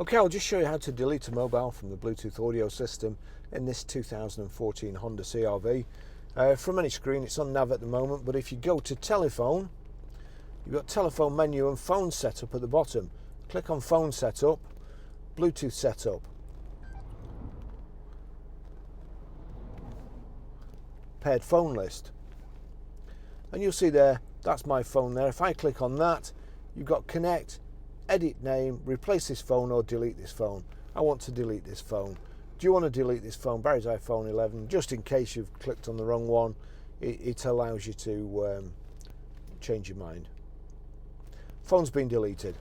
Okay, I'll just show you how to delete a mobile from the Bluetooth audio system in this 2014 Honda CR-V. From any screen, it's on nav at the moment, but if you go to telephone, you've got telephone menu and phone setup at the bottom. Click on phone setup, Bluetooth setup, paired phone list, and you'll see there, that's my phone there. If I click on that, you've got connect, edit name, replace this phone or delete this phone. I want to delete this phone. Do you want to delete this phone? Barry's iPhone 11. Just in case you've clicked on the wrong one, it allows you to change your mind. Phone's been deleted.